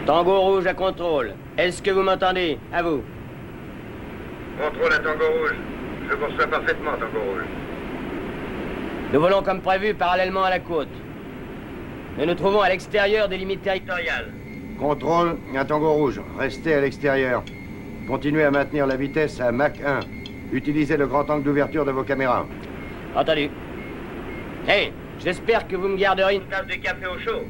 Tango rouge à contrôle. Est-ce que vous m'entendez? À vous. Contrôle à Tango rouge. Je vous reçois parfaitement, Tango rouge. Nous volons comme prévu parallèlement à la côte. Nous nous trouvons à l'extérieur des limites territoriales. Contrôle à Tango rouge. Restez à l'extérieur. Continuez à maintenir la vitesse à Mach 1. Utilisez le grand angle d'ouverture de vos caméras. Entendu. Hey, j'espère que vous me garderez une tasse de café au chaud.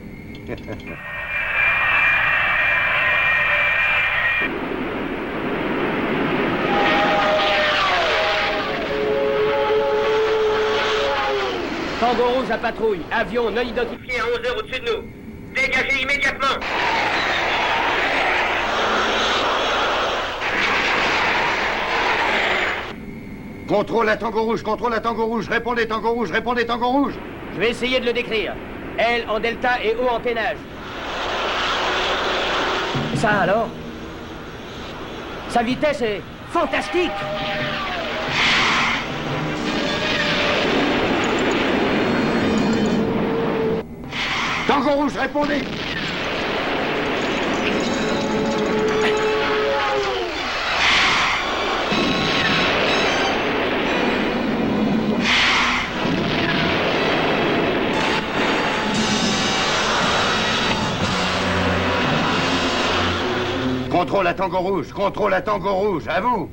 Tango rouge à patrouille. Avion non identifié à 11 heures au-dessus de nous. Dégagez immédiatement. Contrôle à Tango rouge, contrôle à Tango rouge. Répondez Tango rouge, répondez Tango rouge. Je vais essayer de le décrire. L en delta et O en pénage. Ça alors? Sa vitesse est fantastique. Tango rouge, répondez. Contrôle à Tango rouge, contrôle à Tango rouge, à vous.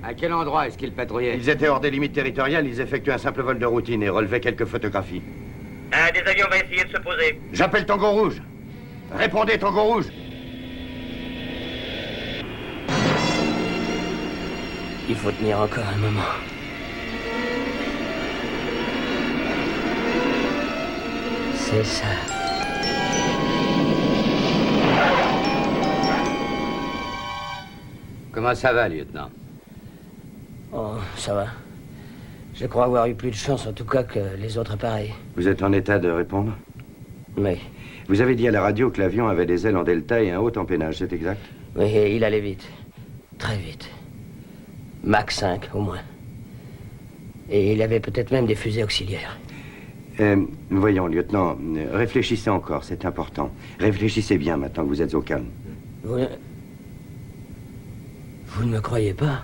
À quel endroit est-ce qu'ils patrouillaient? Ils étaient hors des limites territoriales, ils effectuaient un simple vol de routine et relevaient quelques photographies. Un des avions va essayer de se poser. J'appelle Tango rouge. Répondez Tango rouge. Il faut tenir encore un moment. C'est ça. Comment ça va, lieutenant? Oh, ça va. Je crois avoir eu plus de chance, en tout cas, que les autres appareils. Vous êtes en état de répondre? Oui. Vous avez dit à la radio que l'avion avait des ailes en delta et un haut empennage, c'est exact? Oui, et il allait vite. Très vite. Mach 5, au moins. Et il avait peut-être même des fusées auxiliaires. Voyons, lieutenant, réfléchissez encore, c'est important. Réfléchissez bien maintenant que vous êtes au calme. Vous ne me croyez pas?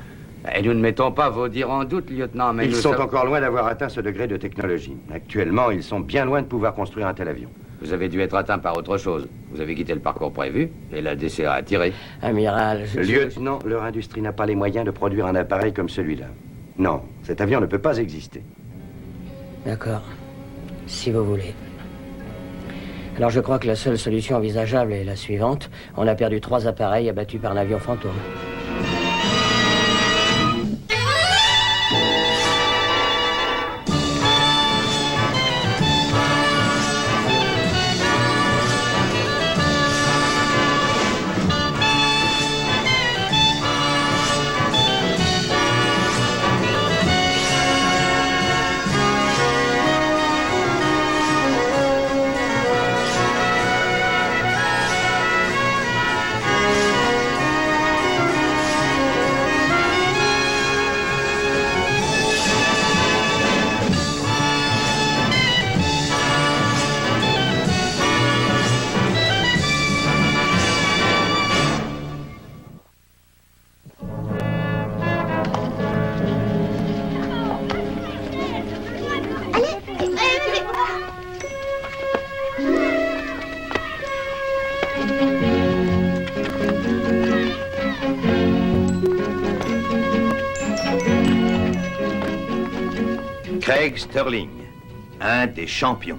Et nous ne mettons pas vos dires en doute, lieutenant, mais Ils nous sont sommes... encore loin d'avoir atteint ce degré de technologie. Actuellement, ils sont bien loin de pouvoir construire un tel avion. Vous avez dû être atteint par autre chose. Vous avez quitté le parcours prévu et la DCA a tiré. Amiral, Lieutenant, leur industrie n'a pas les moyens de produire un appareil comme celui-là. Non, cet avion ne peut pas exister. D'accord. Si vous voulez. Alors je crois que la seule solution envisageable est la suivante. On a perdu 3 appareils abattus par un avion fantôme. Craig Stirling, un des champions.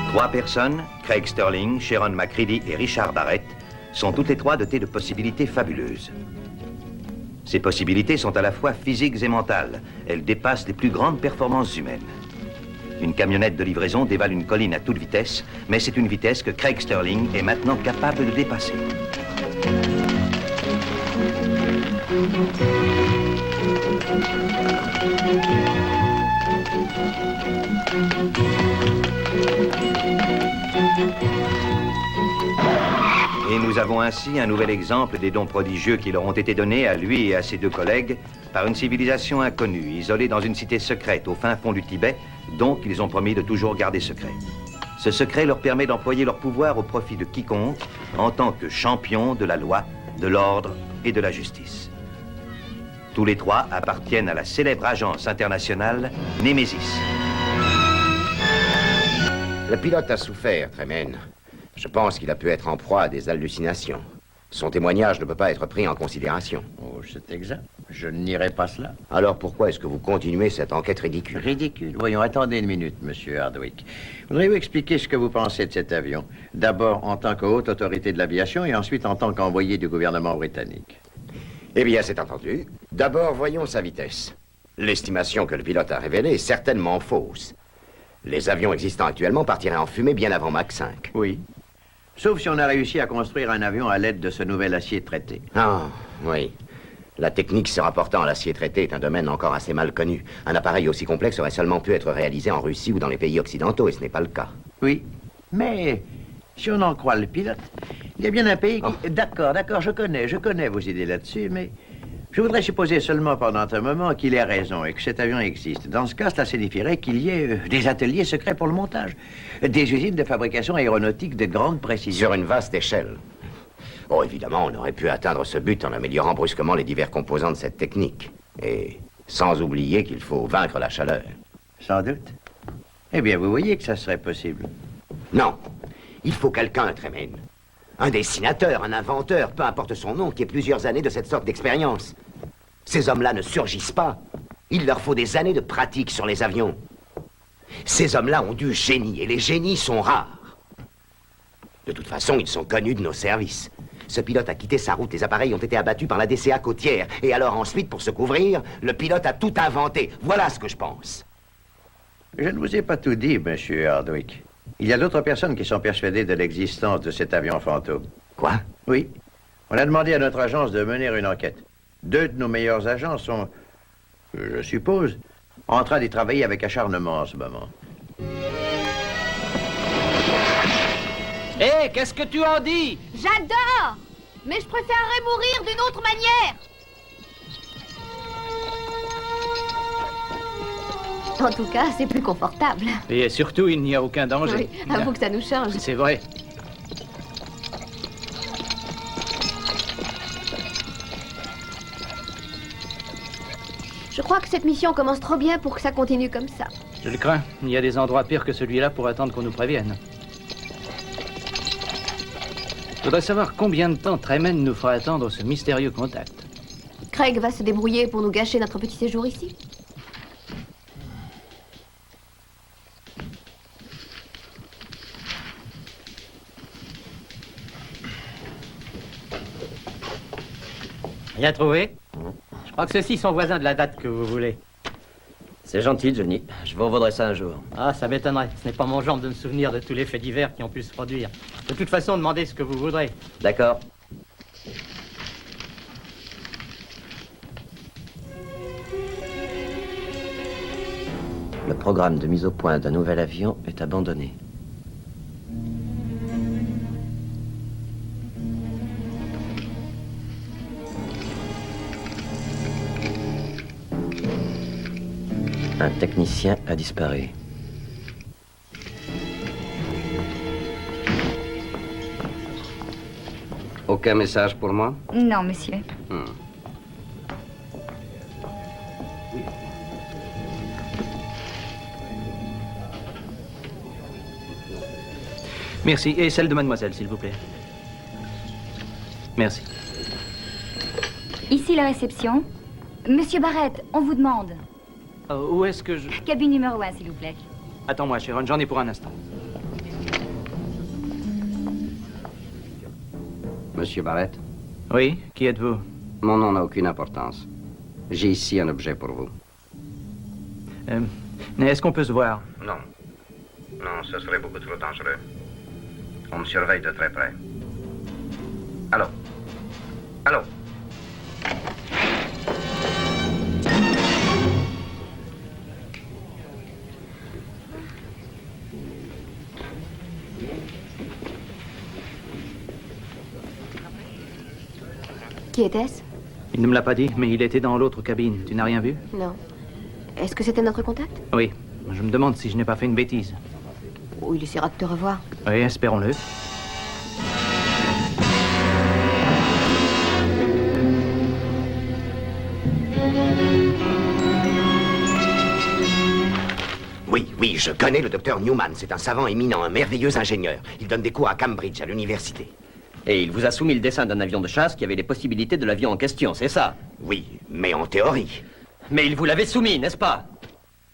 Trois personnes, Craig Stirling, Sharon McCready et Richard Barrett, sont toutes les trois dotées de possibilités fabuleuses. Ces possibilités sont à la fois physiques et mentales. Elles dépassent les plus grandes performances humaines. Une camionnette de livraison dévale une colline à toute vitesse, mais c'est une vitesse que Craig Stirling est maintenant capable de dépasser. Et nous avons ainsi un nouvel exemple des dons prodigieux qui leur ont été donnés à lui et à ses deux collègues par une civilisation inconnue, isolée dans une cité secrète au fin fond du Tibet, dont ils ont promis de toujours garder secret. Ce secret leur permet d'employer leur pouvoir au profit de quiconque en tant que champion de la loi, de l'ordre et de la justice. Tous les trois appartiennent à la célèbre agence internationale Némésis. Le pilote a souffert, Tremen. Je pense qu'il a pu être en proie à des hallucinations. Son témoignage ne peut pas être pris en considération. Oh, c'est exact. Je ne nierai pas cela. Alors pourquoi est-ce que vous continuez cette enquête ridicule? Ridicule. Voyons, attendez une minute, monsieur Hardwick. Voudriez-vous expliquer ce que vous pensez de cet avion? D'abord en tant que haute autorité de l'aviation et ensuite en tant qu'envoyé du gouvernement britannique. Eh bien, c'est entendu. D'abord, voyons sa vitesse. L'estimation que le pilote a révélée est certainement fausse. Les avions existants actuellement partiraient en fumée bien avant Mach 5. Oui. Sauf si on a réussi à construire un avion à l'aide de ce nouvel acier traité. Ah, oui. La technique se rapportant à l'acier traité est un domaine encore assez mal connu. Un appareil aussi complexe aurait seulement pu être réalisé en Russie ou dans les pays occidentaux, et ce n'est pas le cas. Oui, mais si on en croit le pilote, il y a bien un pays qui... Oh. D'accord, je connais vos idées là-dessus, mais je voudrais supposer seulement pendant un moment qu'il ait raison et que cet avion existe. Dans ce cas, cela signifierait qu'il y ait des ateliers secrets pour le montage, des usines de fabrication aéronautique de grande précision. Sur une vaste échelle. Oh, évidemment, on aurait pu atteindre ce but en améliorant brusquement les divers composants de cette technique. Et sans oublier qu'il faut vaincre la chaleur. Sans doute. Eh bien, vous voyez que ça serait possible. Non, il faut quelqu'un, Tremen. Un dessinateur, un inventeur, peu importe son nom, qui ait plusieurs années de cette sorte d'expérience. Ces hommes-là ne surgissent pas. Il leur faut des années de pratique sur les avions. Ces hommes-là ont du génie, et les génies sont rares. De toute façon, ils sont connus de nos services. Ce pilote a quitté sa route, les appareils ont été abattus par la DCA côtière. Et alors ensuite, pour se couvrir, le pilote a tout inventé. Voilà ce que je pense. Je ne vous ai pas tout dit, monsieur Hardwick. Il y a d'autres personnes qui sont persuadées de l'existence de cet avion fantôme. Quoi? Oui. On a demandé à notre agence de mener une enquête. 2 de nos meilleurs agents sont, je suppose, en train d'y travailler avec acharnement en ce moment. Hé, qu'est-ce que tu en dis? J'adore! Mais je préférerais mourir d'une autre manière! En tout cas, c'est plus confortable. Et surtout, il n'y a aucun danger. Oui, avoue que ça nous change. C'est vrai. Je crois que cette mission commence trop bien pour que ça continue comme ça. Je le crains. Il y a des endroits pires que celui-là pour attendre qu'on nous prévienne. Je voudrais savoir combien de temps Tremen nous fera attendre ce mystérieux contact. Craig va se débrouiller pour nous gâcher notre petit séjour ici. Rien trouvé? Je crois que ceux-ci sont voisins de la date que vous voulez. C'est gentil, Johnny. Je vous revaudrai ça un jour. Ah, ça m'étonnerait. Ce n'est pas mon genre de me souvenir de tous les faits divers qui ont pu se produire. De toute façon, demandez ce que vous voudrez. D'accord. Le programme de mise au point d'un nouvel avion est abandonné. Un technicien a disparu. Aucun message pour moi? Non, monsieur. Merci. Et celle de mademoiselle, s'il vous plaît. Merci. Ici la réception. Monsieur Barrett, on vous demande. Où est-ce que je... Cabine numéro 1, s'il vous plaît. Attends-moi, Sharon, j'en ai pour un instant. Monsieur Barrett? Oui, qui êtes-vous? Mon nom n'a aucune importance. J'ai ici un objet pour vous. Est-ce qu'on peut se voir? Non. Non, ce serait beaucoup trop dangereux. On me surveille de très près. Allô? Allô? Qui était-ce? Il ne me l'a pas dit, mais il était dans l'autre cabine. Tu n'as rien vu? Non. Est-ce que c'était notre contact? Oui. Je me demande si je n'ai pas fait une bêtise. Oh, il essaiera de te revoir. Oui, espérons-le. Oui, je connais le docteur Newman. C'est un savant éminent, un merveilleux ingénieur. Il donne des cours à Cambridge, à l'université. Et il vous a soumis le dessin d'un avion de chasse qui avait les possibilités de l'avion en question, c'est ça? Oui, mais en théorie. Mais il vous l'avait soumis, n'est-ce pas?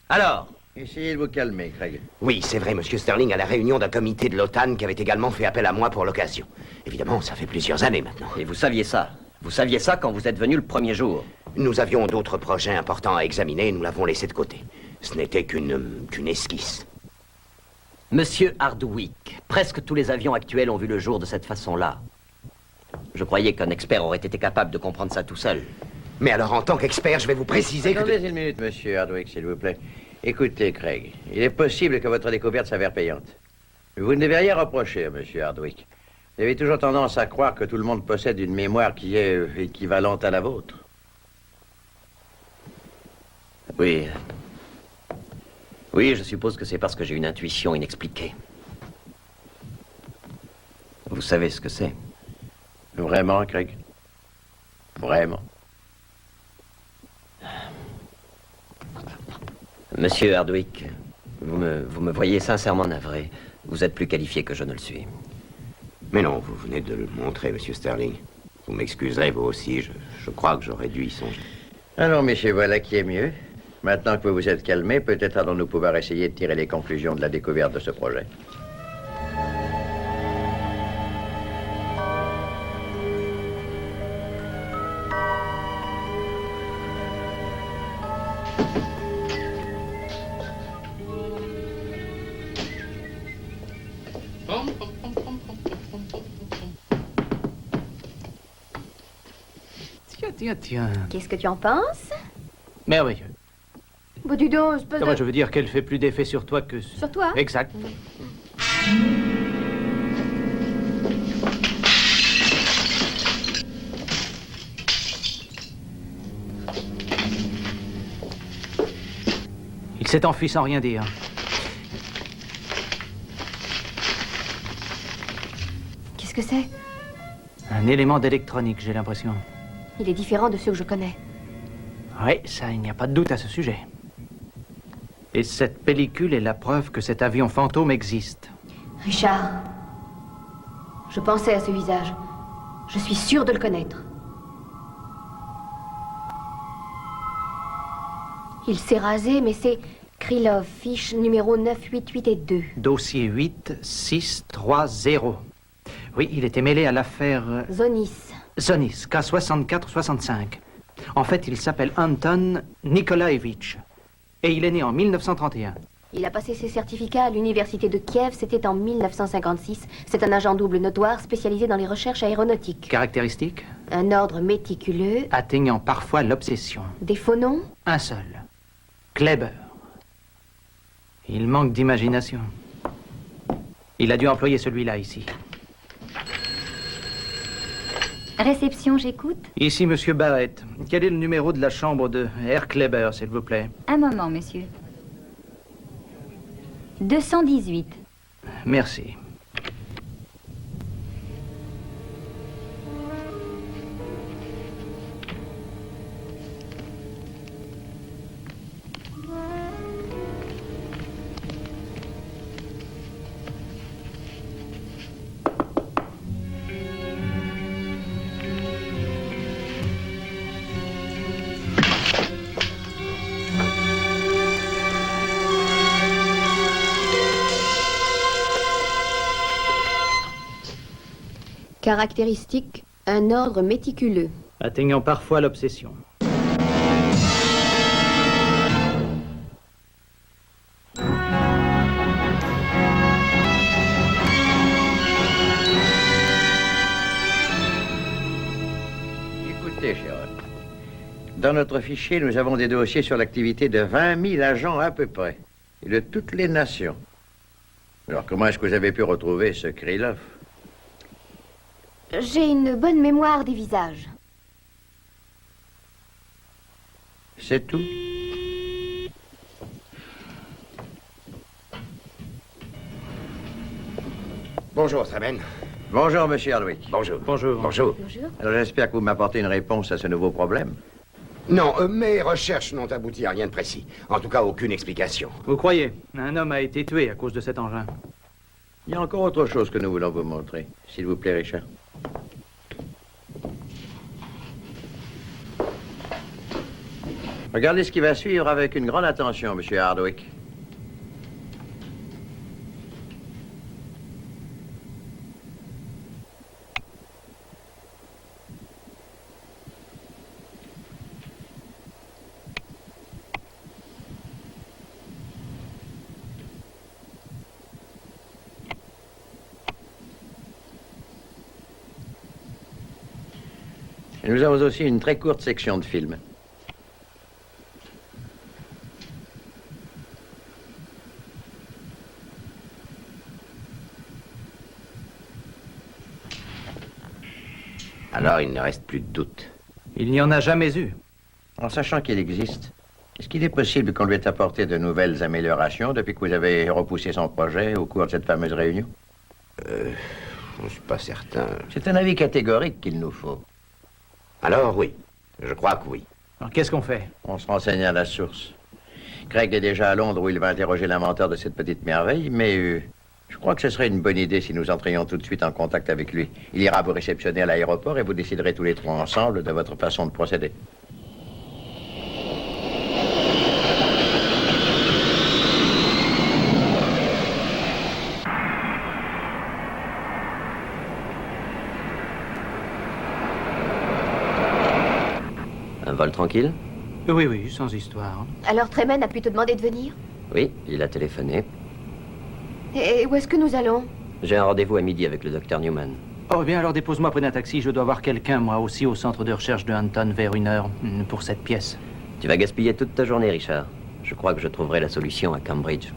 Alors? Essayez de vous calmer, Craig. Oui, c'est vrai, Monsieur Sterling, à la réunion d'un comité de l'OTAN qui avait également fait appel à moi pour l'occasion. Évidemment, ça fait plusieurs années maintenant. Et vous saviez ça? Vous saviez ça quand vous êtes venu le premier jour? Nous avions d'autres projets importants à examiner et nous l'avons laissé de côté. Ce n'était qu'une esquisse. Monsieur Hardwick, presque tous les avions actuels ont vu le jour de cette façon-là. Je croyais qu'un expert aurait été capable de comprendre ça tout seul. Mais alors, en tant qu'expert, je vais vous préciser Attendez une minute, monsieur Hardwick, s'il vous plaît. Écoutez, Craig, il est possible que votre découverte s'avère payante. Vous ne devez rien reprocher à monsieur Hardwick. Vous avez toujours tendance à croire que tout le monde possède une mémoire qui est équivalente à la vôtre. Oui. Oui, je suppose que c'est parce que j'ai une intuition inexpliquée. Vous savez ce que c'est? Vraiment, Craig? Vraiment? Monsieur Hardwick, vous me voyez sincèrement navré. Vous êtes plus qualifié que je ne le suis. Mais non, vous venez de le montrer, Monsieur Sterling. Vous m'excuserez, vous aussi, je crois que j'aurais dû y songer. Alors, messieurs, voilà qui est mieux. Maintenant que vous vous êtes calmés, peut-être allons-nous pouvoir essayer de tirer les conclusions de la découverte de ce projet. Tiens. Qu'est-ce que tu en penses? Merveilleux. Bon, dis donc, espèce de... Je veux dire qu'elle fait plus d'effet sur toi que... Sur toi? Exact. Il s'est enfui sans rien dire. Qu'est-ce que c'est? Un élément d'électronique, j'ai l'impression. Il est différent de ceux que je connais. Oui, ça, il n'y a pas de doute à ce sujet. Et cette pellicule est la preuve que cet avion fantôme existe. Richard, je pensais à ce visage. Je suis sûre de le connaître. Il s'est rasé, mais c'est Krylov, fiche numéro 988 et 2. Dossier 8630. Oui, il était mêlé à l'affaire... Zonis. Zonis, K6465. En fait, il s'appelle Anton Nikolaevitch. Et il est né en 1931. Il a passé ses certificats à l'université de Kiev, c'était en 1956. C'est un agent double notoire spécialisé dans les recherches aéronautiques. Caractéristique? Un ordre méticuleux. Atteignant parfois l'obsession. Des faux noms? Un seul. Kleber. Il manque d'imagination. Il a dû employer celui-là ici. Réception, j'écoute. Ici, monsieur Barrett. Quel est le numéro de la chambre de Herr Kleber, s'il vous plaît? Un moment, monsieur. 218. Merci. Caractéristique, un ordre méticuleux. Atteignant parfois l'obsession. Écoutez, Sharon. Dans notre fichier, nous avons des dossiers sur l'activité de 20 000 agents à peu près, et de toutes les nations. Alors, comment est-ce que vous avez pu retrouver ce Krylov? J'ai une bonne mémoire des visages. C'est tout. Bonjour, Tremen. Bonjour, monsieur Hardwick. Bonjour. Bonjour. Bonjour. Bonjour. Alors j'espère que vous m'apportez une réponse à ce nouveau problème. Non, mes recherches n'ont abouti à rien de précis. En tout cas, aucune explication. Vous croyez? Un homme a été tué à cause de cet engin. Il y a encore autre chose que nous voulons vous montrer. S'il vous plaît, Richard. Regardez ce qui va suivre avec une grande attention, monsieur Hardwick. Et nous avons aussi une très courte section de film. Alors, il ne reste plus de doute. Il n'y en a jamais eu. En sachant qu'il existe, est-ce qu'il est possible qu'on lui ait apporté de nouvelles améliorations depuis que vous avez repoussé son projet au cours de cette fameuse réunion? Je ne suis pas certain. C'est un avis catégorique qu'il nous faut. Alors, oui. Je crois que oui. Alors qu'est-ce qu'on fait? On se renseigne à la source. Craig est déjà à Londres où il va interroger l'inventeur de cette petite merveille, mais je crois que ce serait une bonne idée si nous entrions tout de suite en contact avec lui. Il ira vous réceptionner à l'aéroport et vous déciderez tous les trois ensemble de votre façon de procéder. Un vol tranquille? Oui, oui, sans histoire. Alors Tremen a pu te demander de venir? Oui, il a téléphoné. Et où est-ce que nous allons? J'ai un rendez-vous à midi avec le docteur Newman. Oh bien, alors dépose-moi près d'un taxi. Je dois voir quelqu'un, moi aussi, au centre de recherche de Hunton vers 1h pour cette pièce. Tu vas gaspiller toute ta journée, Richard. Je crois que je trouverai la solution à Cambridge.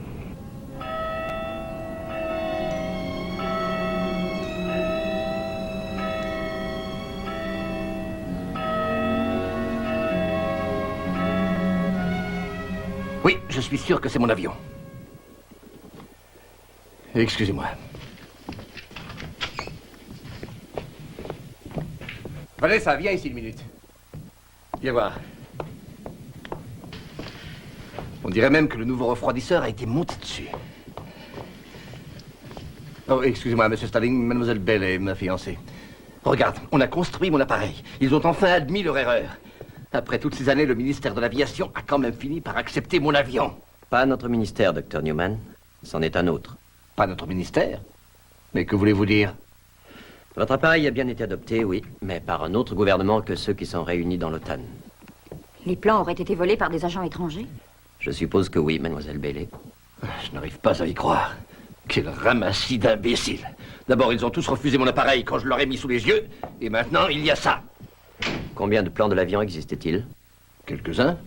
Oui, je suis sûr que c'est mon avion. Excusez-moi. Vanessa, viens ici une minute. Viens voir. On dirait même que le nouveau refroidisseur a été monté dessus. Oh, excusez-moi, monsieur Starling, mademoiselle Bell est ma fiancée. Regarde, on a construit mon appareil. Ils ont enfin admis leur erreur. Après toutes ces années, le ministère de l'Aviation a quand même fini par accepter mon avion. Pas notre ministère, docteur Newman. C'en est un autre. Pas notre ministère? Mais que voulez-vous dire? Votre appareil a bien été adopté, oui, mais par un autre gouvernement que ceux qui sont réunis dans l'OTAN. Les plans auraient été volés par des agents étrangers? Je suppose que oui, mademoiselle Bailey. Je n'arrive pas à y croire. Quel ramassis d'imbéciles. D'abord, ils ont tous refusé mon appareil quand je leur ai mis sous les yeux, et maintenant, il y a ça. Combien de plans de l'avion existait-il? Quelques-uns.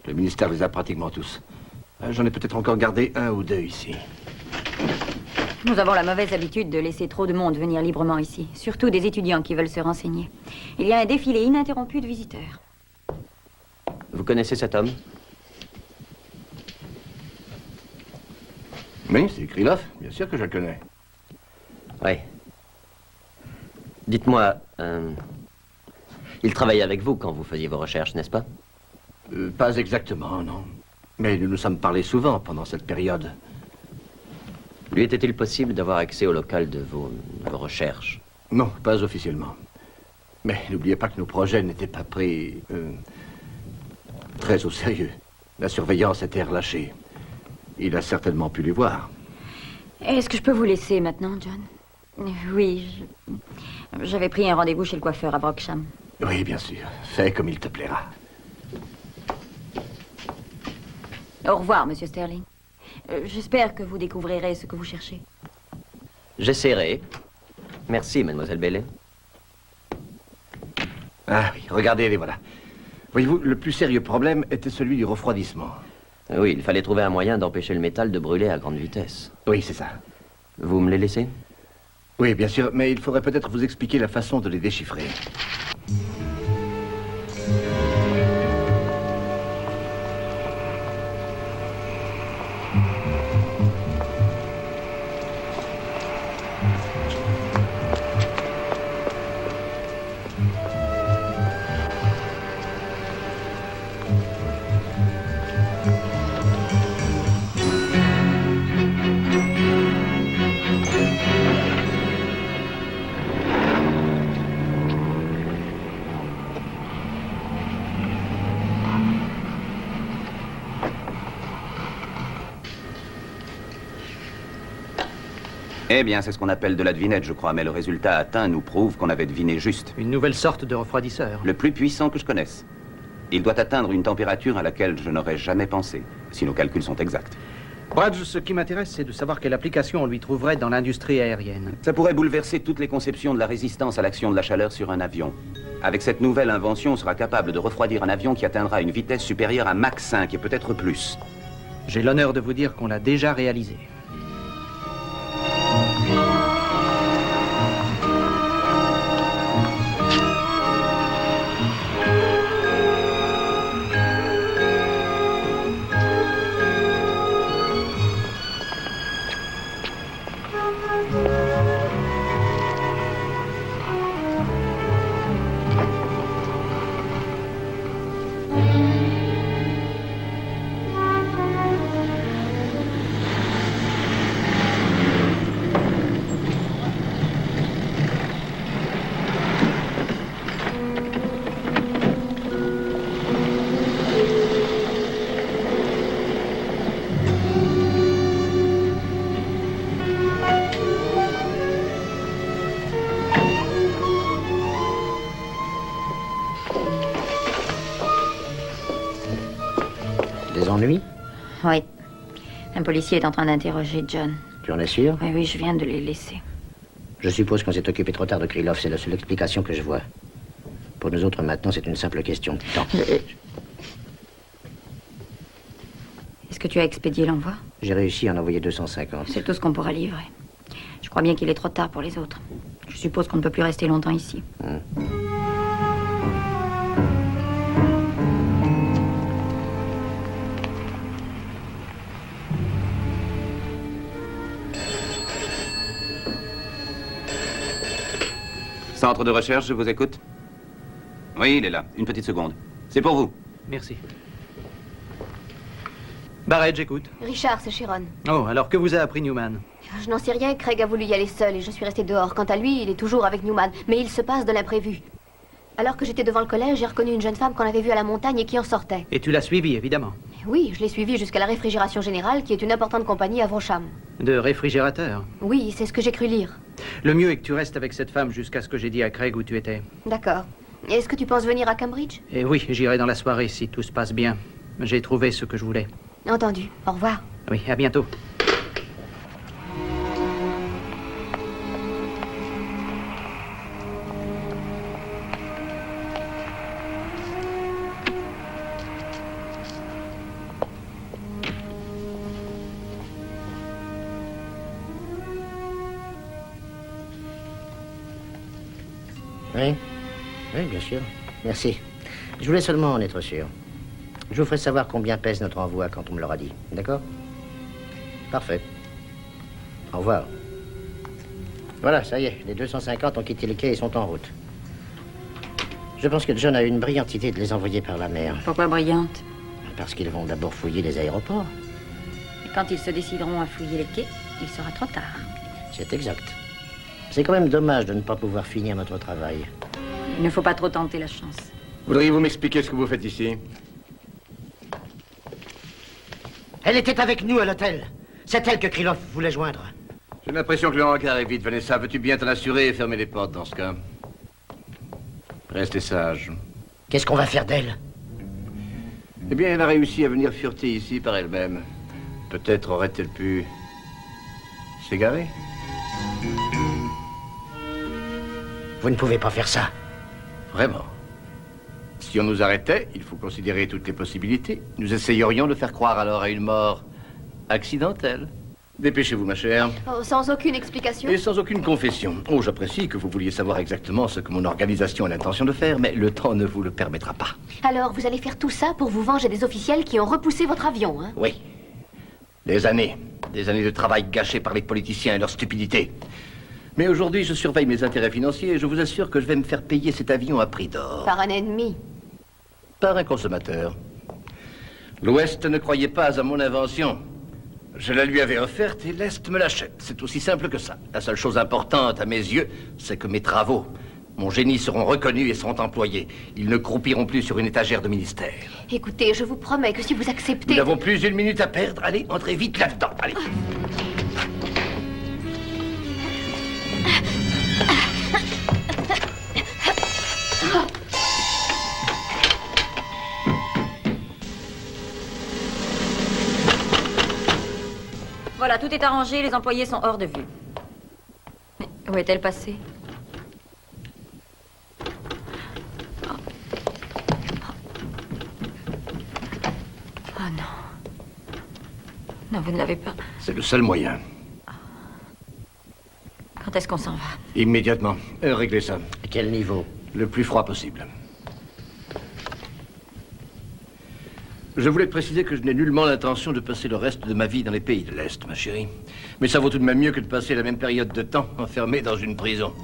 Le ministère les a pratiquement tous. J'en ai peut-être encore gardé un ou deux ici. Nous avons la mauvaise habitude de laisser trop de monde venir librement ici, surtout des étudiants qui veulent se renseigner. Il y a un défilé ininterrompu de visiteurs. Vous connaissez cet homme? Oui, c'est Krylov, bien sûr que je le connais. Oui. Dites-moi, il travaillait avec vous quand vous faisiez vos recherches, n'est-ce pas? Pas exactement, non. Mais nous nous sommes parlé souvent pendant cette période. Lui était-il possible d'avoir accès au local de vos recherches? Non, pas officiellement. Mais n'oubliez pas que nos projets n'étaient pas pris très au sérieux. La surveillance était relâchée. Il a certainement pu les voir. Est-ce que je peux vous laisser maintenant, John? Oui, j'avais pris un rendez-vous chez le coiffeur à Broxham. Oui, bien sûr. Fais comme il te plaira. Au revoir, monsieur Sterling. J'espère que vous découvrirez ce que vous cherchez. J'essaierai. Merci, mademoiselle Bailey. Ah oui, regardez, les voilà. Voyez-vous, le plus sérieux problème était celui du refroidissement. Oui, il fallait trouver un moyen d'empêcher le métal de brûler à grande vitesse. Oui, c'est ça. Vous me les laissez? Oui, bien sûr, mais il faudrait peut-être vous expliquer la façon de les déchiffrer. Eh bien, c'est ce qu'on appelle de la devinette, je crois, mais le résultat atteint nous prouve qu'on avait deviné juste. Une nouvelle sorte de refroidisseur. Le plus puissant que je connaisse. Il doit atteindre une température à laquelle je n'aurais jamais pensé, si nos calculs sont exacts. Bradge, ce qui m'intéresse, c'est de savoir quelle application on lui trouverait dans l'industrie aérienne. Ça pourrait bouleverser toutes les conceptions de la résistance à l'action de la chaleur sur un avion. Avec cette nouvelle invention, on sera capable de refroidir un avion qui atteindra une vitesse supérieure à Mach 5 et peut-être plus. J'ai l'honneur de vous dire qu'on l'a déjà réalisé. Des ennuis? Oui. Un policier est en train d'interroger John. Tu en es sûr? Oui, oui, je viens de les laisser. Je suppose qu'on s'est occupé trop tard de Krylov, c'est la seule explication que je vois. Pour nous autres, maintenant, c'est une simple question de temps. Est-ce que tu as expédié l'envoi? J'ai réussi à en envoyer 250. C'est tout ce qu'on pourra livrer. Je crois bien qu'il est trop tard pour les autres. Je suppose qu'on ne peut plus rester longtemps ici. Centre de recherche, je vous écoute. Oui, il est là. Une petite seconde. C'est pour vous. Merci. Barrett, j'écoute. Richard, c'est Sharon. Oh, alors que vous a appris Newman? Je n'en sais rien, Craig a voulu y aller seul et je suis restée dehors. Quant à lui, il est toujours avec Newman, mais il se passe de l'imprévu. Alors que j'étais devant le collège, j'ai reconnu une jeune femme qu'on avait vue à la montagne et qui en sortait. Et tu l'as suivie, évidemment. Oui, je l'ai suivie jusqu'à la réfrigération générale, qui est une importante compagnie à Vaucham. De réfrigérateur. Oui, c'est ce que j'ai cru lire. Le mieux est que tu restes avec cette femme jusqu'à ce que j'ai dit à Craig où tu étais. D'accord. Est-ce que tu penses venir à Cambridge? Et oui, j'irai dans la soirée si tout se passe bien. J'ai trouvé ce que je voulais. Entendu. Au revoir. Oui, à bientôt. Oui? Oui, bien sûr. Merci. Je voulais seulement en être sûr. Je vous ferai savoir combien pèse notre envoi quand on me l'aura dit. D'accord? Parfait. Au revoir. Voilà, ça y est. Les 250 ont quitté le quai et sont en route. Je pense que John a eu une brillante idée de les envoyer par la mer. Pourquoi brillante? Parce qu'ils vont d'abord fouiller les aéroports. Et quand ils se décideront à fouiller les quais, il sera trop tard. C'est exact. C'est quand même dommage de ne pas pouvoir finir notre travail. Il ne faut pas trop tenter la chance. Voudriez-vous m'expliquer ce que vous faites ici? Elle était avec nous à l'hôtel. C'est elle que Krylov voulait joindre. J'ai l'impression que le hangar arrive vite. Vanessa, veux-tu bien t'en assurer et fermer les portes dans ce cas? Restez sage. Qu'est-ce qu'on va faire d'elle? Eh bien, elle a réussi à venir fureter ici par elle-même. Peut-être aurait-elle pu s'égarer. Vous ne pouvez pas faire ça. Vraiment. Si on nous arrêtait, il faut considérer toutes les possibilités. Nous essayerions de faire croire alors à une mort accidentelle. Dépêchez-vous, ma chère. Oh, sans aucune explication? Et sans aucune confession. Oh, j'apprécie que vous vouliez savoir exactement ce que mon organisation a l'intention de faire, mais le temps ne vous le permettra pas. Alors, vous allez faire tout ça pour vous venger des officiels qui ont repoussé votre avion, hein? Oui. Des années de travail gâchées par les politiciens et leur stupidité. Mais aujourd'hui, je surveille mes intérêts financiers et je vous assure que je vais me faire payer cet avion à prix d'or. Par un ennemi? Par un consommateur. L'Ouest ne croyait pas à mon invention. Je la lui avais offerte et l'Est me l'achète. C'est aussi simple que ça. La seule chose importante à mes yeux, c'est que mes travaux, mon génie seront reconnus et seront employés. Ils ne croupiront plus sur une étagère de ministère. Écoutez, je vous promets que si vous acceptez... Nous n'avons plus une minute à perdre. Allez, entrez vite là-dedans. Allez. Voilà, tout est arrangé, les employés sont hors de vue. Mais où est-elle passée? Oh non. Non, vous ne l'avez pas. C'est le seul moyen. Quand est-ce qu'on s'en va? Immédiatement. Réglez ça. À quel niveau? Le plus froid possible. Je voulais te préciser que je n'ai nullement l'intention de passer le reste de ma vie dans les pays de l'Est, ma chérie. Mais ça vaut tout de même mieux que de passer la même période de temps enfermé dans une prison.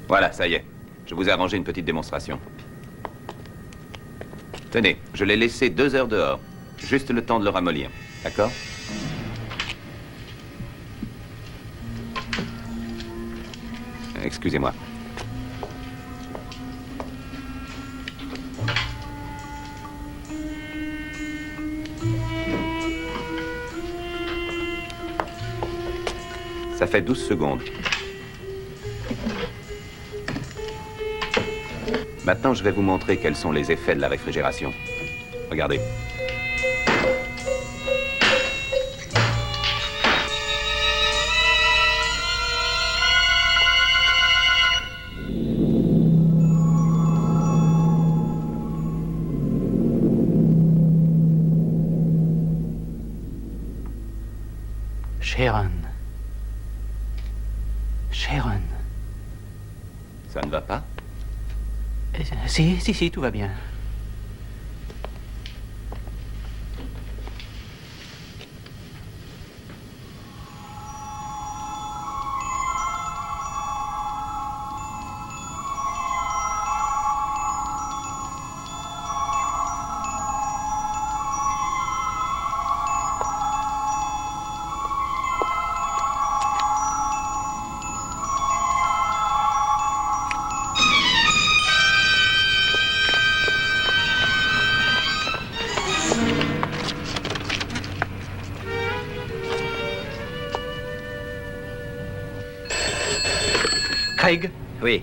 Voilà, ça y est. Je vous ai arrangé une petite démonstration. Tenez, je l'ai laissé 2 heures dehors. Juste le temps de le ramollir. D'accord? Excusez-moi. Ça fait 12 secondes. Maintenant, je vais vous montrer quels sont les effets de la réfrigération. Regardez. Sharon. Sharon. Ça ne va pas? Si, tout va bien. Craig? Oui,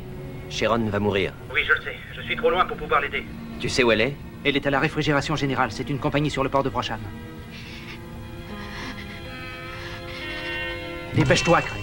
Sharon va mourir. Oui, je le sais. Je suis trop loin pour pouvoir l'aider. Tu sais où elle est? Elle est à la réfrigération générale. C'est une compagnie sur le port de Brocham. Dépêche-toi, Craig.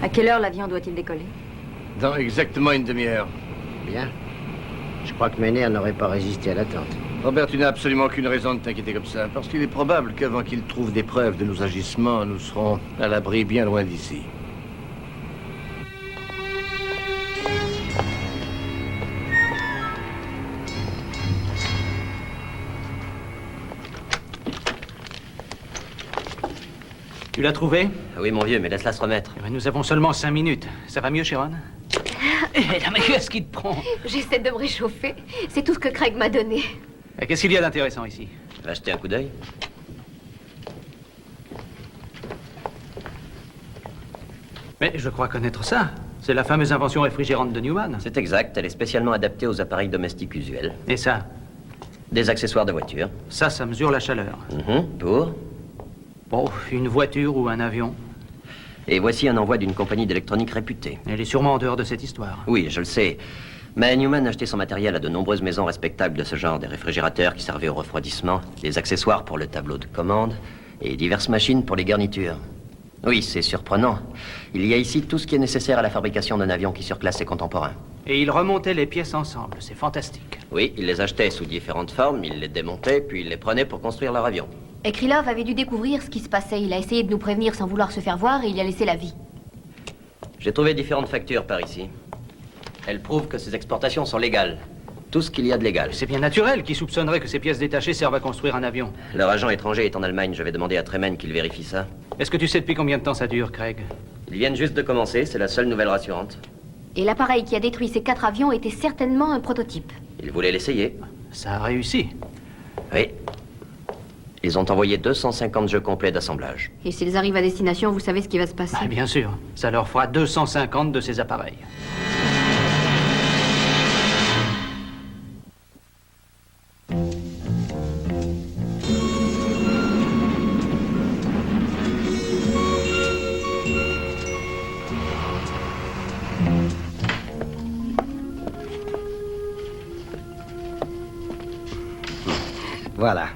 À quelle heure l'avion doit-il décoller? Dans exactement une demi-heure. Bien. Je crois que mes nerfs n'auraient pas résisté à l'attente. Robert, tu n'as absolument aucune raison de t'inquiéter comme ça, parce qu'il est probable qu'avant qu'il trouve des preuves de nos agissements, nous serons à l'abri bien loin d'ici. Tu l'as trouvé? Oui, mon vieux, mais laisse-la se remettre. Eh ben, nous avons seulement 5 minutes. Ça va mieux, Sharon? Eh là, mais qu'est-ce qui te prend? J'essaie de me réchauffer. C'est tout ce que Craig m'a donné. Et qu'est-ce qu'il y a d'intéressant ici? Va jeter un coup d'œil. Mais je crois connaître ça. C'est la fameuse invention réfrigérante de Newman. C'est exact. Elle est spécialement adaptée aux appareils domestiques usuels. Et ça? Des accessoires de voiture. Ça mesure la chaleur. Pour? Bon, une voiture ou un avion. Et voici un envoi d'une compagnie d'électronique réputée. Elle est sûrement en dehors de cette histoire. Oui, je le sais. Mais Newman achetait son matériel à de nombreuses maisons respectables de ce genre. Des réfrigérateurs qui servaient au refroidissement, des accessoires pour le tableau de commande et diverses machines pour les garnitures. Oui, c'est surprenant. Il y a ici tout ce qui est nécessaire à la fabrication d'un avion qui surclasse ses contemporains. Et il remontait les pièces ensemble. C'est fantastique. Oui, il les achetait sous différentes formes, il les démontait, puis il les prenait pour construire leur avion. Et Krylov avait dû découvrir ce qui se passait. Il a essayé de nous prévenir sans vouloir se faire voir et il a laissé la vie. J'ai trouvé différentes factures par ici. Elles prouvent que ces exportations sont légales. Tout ce qu'il y a de légal. C'est bien naturel. Qui soupçonnerait que ces pièces détachées servent à construire un avion? Leur agent étranger est en Allemagne. Je vais demander à Tremen qu'il vérifie ça. Est-ce que tu sais depuis combien de temps ça dure, Craig? Ils viennent juste de commencer. C'est la seule nouvelle rassurante. Et l'appareil qui a détruit ces 4 avions était certainement un prototype. Ils voulaient l'essayer. Ça a réussi. Oui. Ils ont envoyé 250 jeux complets d'assemblage. Et s'ils arrivent à destination, vous savez ce qui va se passer. Bien sûr. Ça leur fera 250 de ces appareils. Voilà.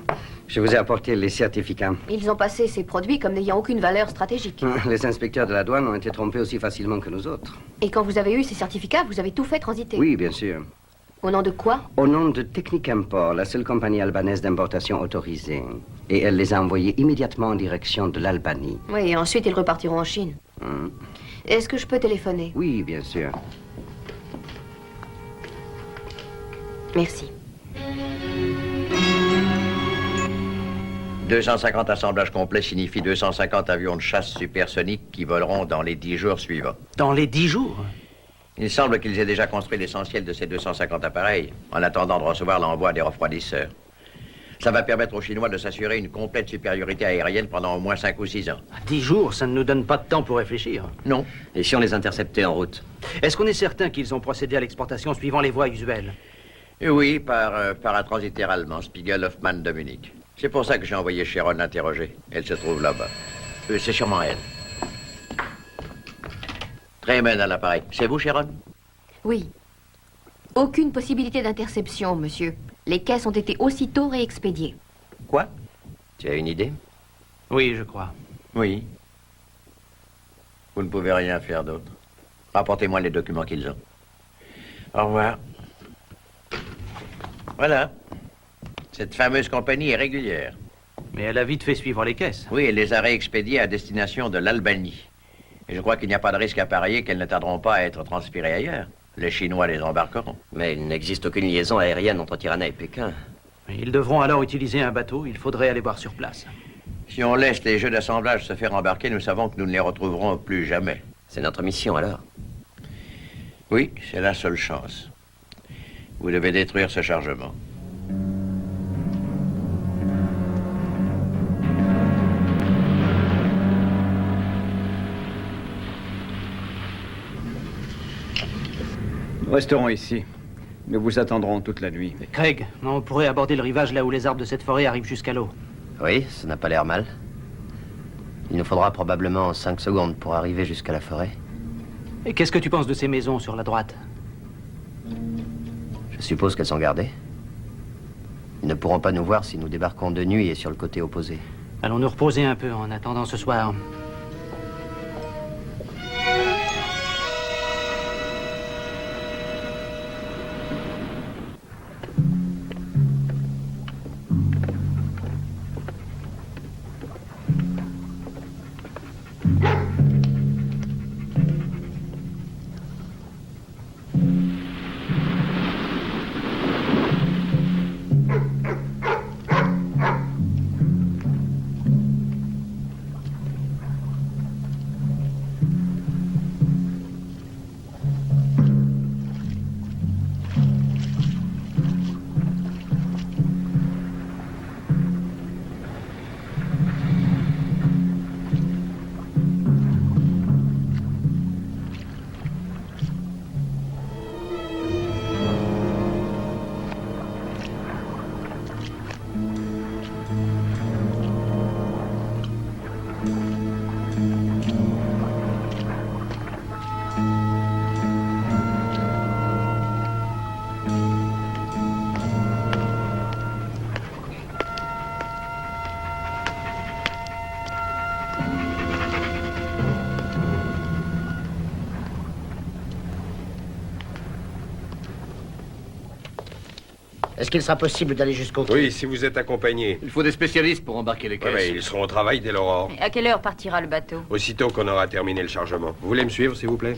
Je vous ai apporté les certificats. Ils ont passé ces produits comme n'ayant aucune valeur stratégique. Les inspecteurs de la douane ont été trompés aussi facilement que nous autres. Et quand vous avez eu ces certificats, vous avez tout fait transiter. Oui, bien sûr. Au nom de quoi? Au nom de Technic Import, la seule compagnie albanaise d'importation autorisée. Et elle les a envoyés immédiatement en direction de l'Albanie. Oui, et ensuite ils repartiront en Chine. Est-ce que je peux téléphoner? Oui, bien sûr. Merci. 250 assemblages complets signifie 250 avions de chasse supersoniques qui voleront dans les 10 jours suivants. Dans les 10 jours? Il semble qu'ils aient déjà construit l'essentiel de ces 250 appareils, en attendant de recevoir l'envoi des refroidisseurs. Ça va permettre aux Chinois de s'assurer une complète supériorité aérienne pendant au moins 5 ou 6 ans. 10 jours, ça ne nous donne pas de temps pour réfléchir. Non. Et si on les interceptait en route? Est-ce qu'on est certain qu'ils ont procédé à l'exportation suivant les voies usuelles? Oui, par un transitaire allemand, Spiegel Hoffmann de Munich. C'est pour ça que j'ai envoyé Sharon l'interroger. Elle se trouve là-bas. C'est sûrement elle. Tremen à l'appareil. C'est vous, Sharon? Oui. Aucune possibilité d'interception, monsieur. Les caisses ont été aussitôt réexpédiées. Quoi? Tu as une idée? Oui, je crois. Oui. Vous ne pouvez rien faire d'autre. Rapportez-moi les documents qu'ils ont. Au revoir. Voilà. Cette fameuse compagnie est régulière. Mais elle a vite fait suivre les caisses. Oui, elle les a réexpédiées à destination de l'Albanie. Et je crois qu'il n'y a pas de risque à parier qu'elles ne tarderont pas à être transférées ailleurs. Les Chinois les embarqueront. Mais il n'existe aucune liaison aérienne entre Tirana et Pékin. Ils devront alors utiliser un bateau. Il faudrait aller voir sur place. Si on laisse les jeux d'assemblage se faire embarquer, nous savons que nous ne les retrouverons plus jamais. C'est notre mission alors? Oui, c'est la seule chance. Vous devez détruire ce chargement. Nous resterons ici. Nous vous attendrons toute la nuit. Craig, on pourrait aborder le rivage là où les arbres de cette forêt arrivent jusqu'à l'eau. Oui, ça n'a pas l'air mal. Il nous faudra probablement 5 secondes pour arriver jusqu'à la forêt. Et qu'est-ce que tu penses de ces maisons sur la droite? Je suppose qu'elles sont gardées. Ils ne pourront pas nous voir si nous débarquons de nuit et sur le côté opposé. Allons nous reposer un peu en attendant ce soir. Est-ce qu'il sera possible d'aller jusqu'au quai? Oui, si vous êtes accompagné. Il faut des spécialistes pour embarquer les caisses. Ouais, ils seront au travail dès l'aurore. À quelle heure partira le bateau? Aussitôt qu'on aura terminé le chargement. Vous voulez me suivre, s'il vous plaît?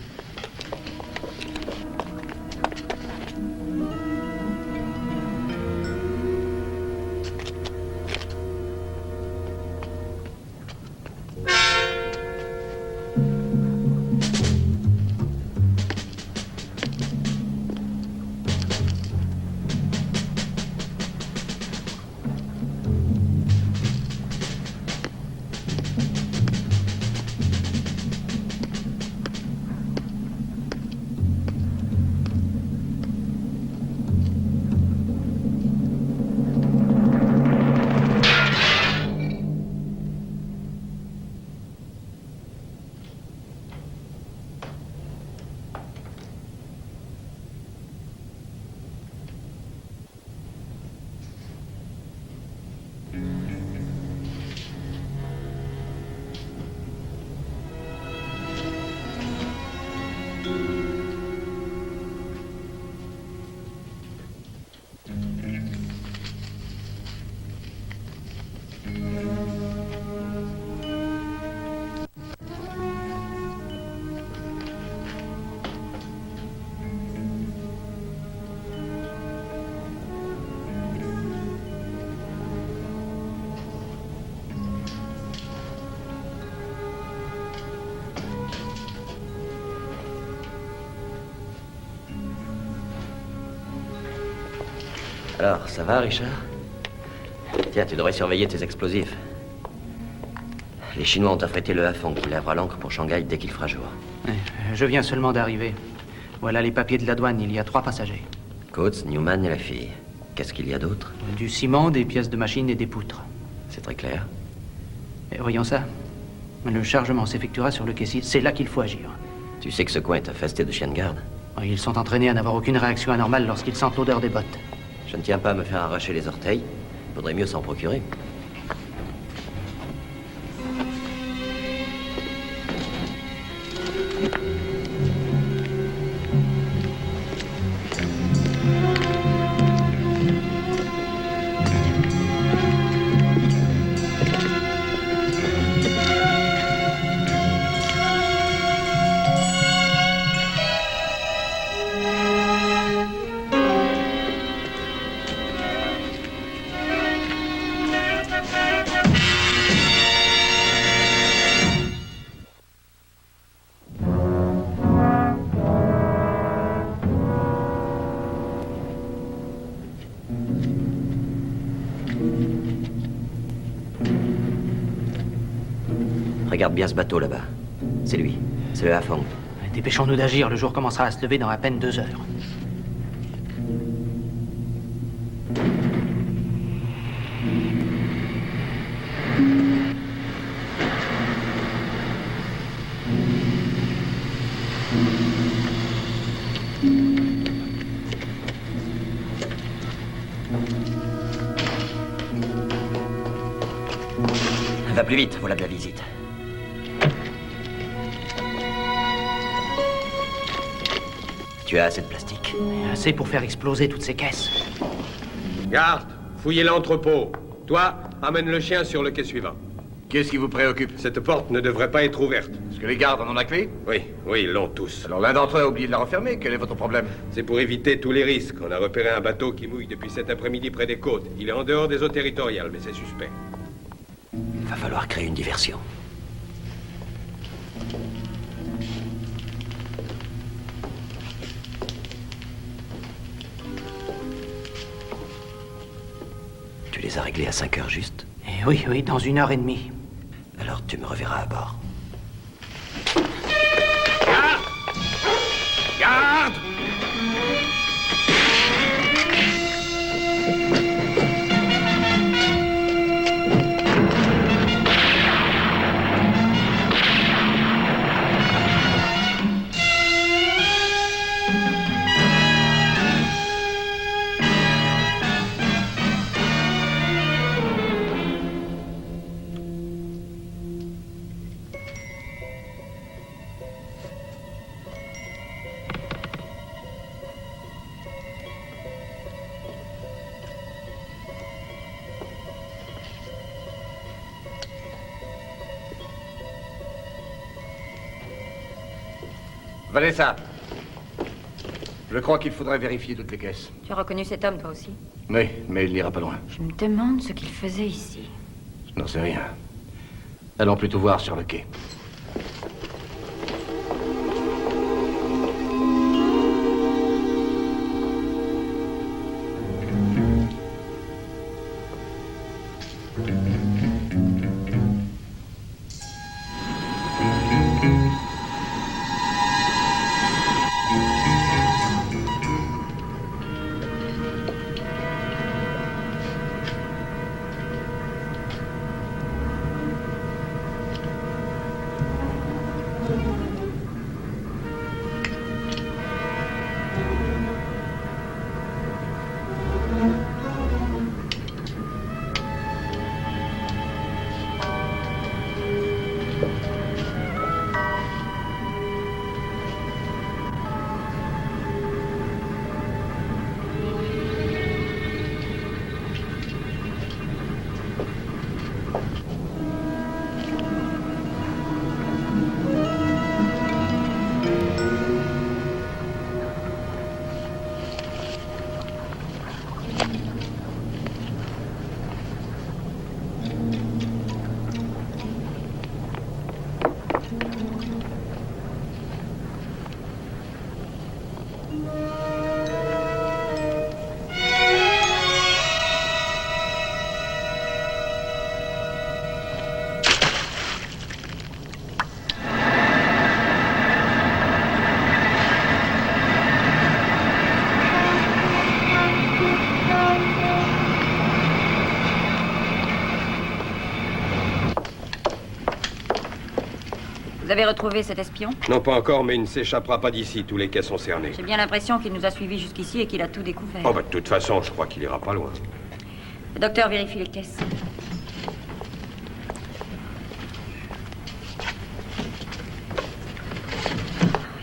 Alors, ça va, Richard? Tiens, tu devrais surveiller tes explosifs. Les Chinois ont affrété le Hafong qui lèvera l'ancre pour Shanghai dès qu'il fera jour. Je viens seulement d'arriver. Voilà les papiers de la douane. Il y a 3 passagers. Coates, Newman et la fille. Qu'est-ce qu'il y a d'autre? Du ciment, des pièces de machine et des poutres. C'est très clair. Et voyons ça. Le chargement s'effectuera sur le quai 6. C'est là qu'il faut agir. Tu sais que ce coin est infesté de chiens de garde? Ils sont entraînés à n'avoir aucune réaction anormale lorsqu'ils sentent l'odeur des bottes. Je ne tiens pas à me faire arracher les orteils. Il vaudrait mieux s'en procurer. Regarde bien ce bateau là-bas. C'est lui. C'est le Hafong. Dépêchons-nous d'agir. Le jour commencera à se lever dans à peine 2 heures. Va plus vite, voilà de la visite. Tu as assez de plastique? Assez pour faire exploser toutes ces caisses. Garde, fouillez l'entrepôt. Toi, amène le chien sur le quai suivant. Qu'est-ce qui vous préoccupe? Cette porte ne devrait pas être ouverte. Est-ce que les gardes en ont la clé? Oui, ils l'ont tous. Alors l'un d'entre eux a oublié de la refermer. Quel est votre problème? C'est pour éviter tous les risques. On a repéré un bateau qui mouille depuis cet après-midi près des côtes. Il est en dehors des eaux territoriales, mais c'est suspect. Il va falloir créer une diversion. Tu les as réglés à 5 heures juste? Oui, dans 1h30. Alors tu me reverras à bord. Garde! Vanessa, je crois qu'il faudrait vérifier toutes les caisses. Tu as reconnu cet homme, toi aussi? Oui, mais il n'ira pas loin. Je me demande ce qu'il faisait ici. Je n'en sais rien. Allons plutôt voir sur le quai. Vous avez retrouvé cet espion? Non, pas encore, mais il ne s'échappera pas d'ici. Tous les quais sont cernés. J'ai bien l'impression qu'il nous a suivis jusqu'ici et qu'il a tout découvert. Oh, bah, de toute façon, je crois qu'il ira pas loin. Le docteur vérifie les caisses.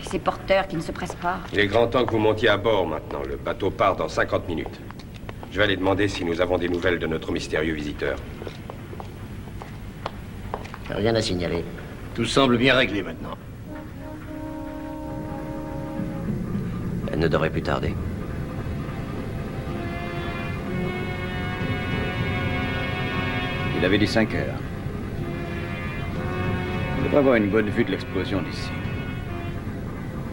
Et ces porteurs qui ne se pressent pas. Il est grand temps que vous montiez à bord maintenant. Le bateau part dans 50 minutes. Je vais aller demander si nous avons des nouvelles de notre mystérieux visiteur. Rien à signaler. Tout semble bien réglé maintenant. Elle ne devrait plus tarder. Il avait dit 5 heures. On devrait avoir une bonne vue de l'explosion d'ici.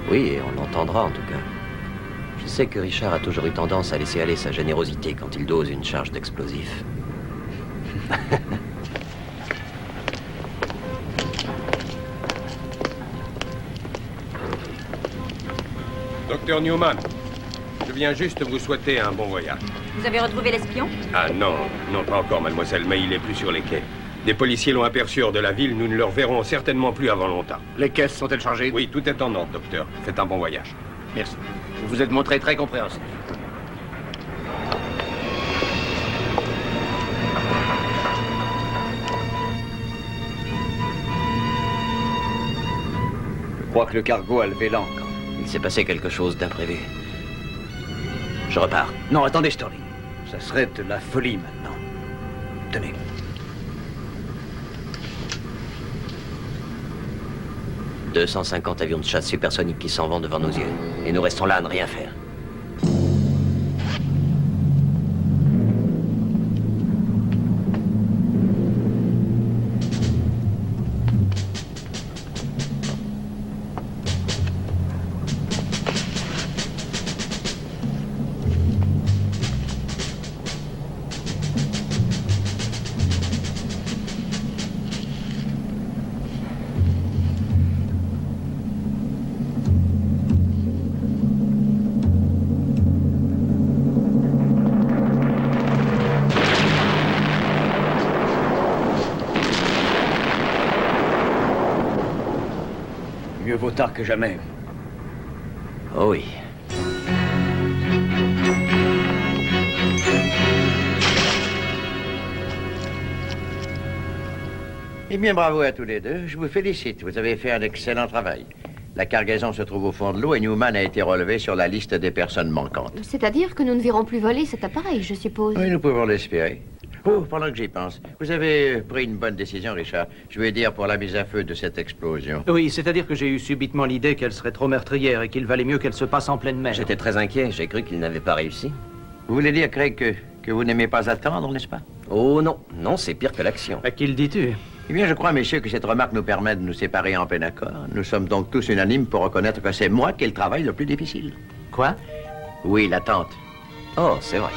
Oui, et on l'entendra en tout cas. Je sais que Richard a toujours eu tendance à laisser aller sa générosité quand il dose une charge d'explosifs. Docteur Newman, je viens juste vous souhaiter un bon voyage. Vous avez retrouvé l'espion? Ah non, non pas encore, mademoiselle, mais il est plus sur les quais. Des policiers l'ont aperçu hors de la ville, nous ne le reverrons certainement plus avant longtemps. Les caisses sont-elles chargées? Oui, tout est en ordre, docteur. Faites un bon voyage. Merci. Vous vous êtes montré très compréhensif. Je crois que le cargo a levé l'ancre. Il s'est passé quelque chose d'imprévu. Je repars. Non, attendez, Sterling. Ça serait de la folie maintenant. Tenez. « 250 avions de chasse supersoniques qui s'en vont devant nos yeux. Et nous restons là à ne rien faire. » Mieux vaut tard que jamais. Oh oui. Eh bien, bravo à tous les deux. Je vous félicite. Vous avez fait un excellent travail. La cargaison se trouve au fond de l'eau et Newman a été relevé sur la liste des personnes manquantes. C'est-à-dire que nous ne verrons plus voler cet appareil, je suppose. Oui, nous pouvons l'espérer. Oh, pendant que j'y pense, vous avez pris une bonne décision, Richard. Je veux dire pour la mise à feu de cette explosion. Oui, c'est-à-dire que j'ai eu subitement l'idée qu'elle serait trop meurtrière et qu'il valait mieux qu'elle se passe en pleine mer. J'étais très inquiet. J'ai cru qu'il n'avait pas réussi. Vous voulez dire, Craig, que vous n'aimez pas attendre, n'est-ce pas? Oh non, non, c'est pire que l'action. À qui le dis-tu? Eh bien, je crois, messieurs, que cette remarque nous permet de nous séparer en plein accord. Nous sommes donc tous unanimes pour reconnaître que c'est moi qui ai le travail le plus difficile. Quoi? Oui, l'attente. Oh, c'est vrai.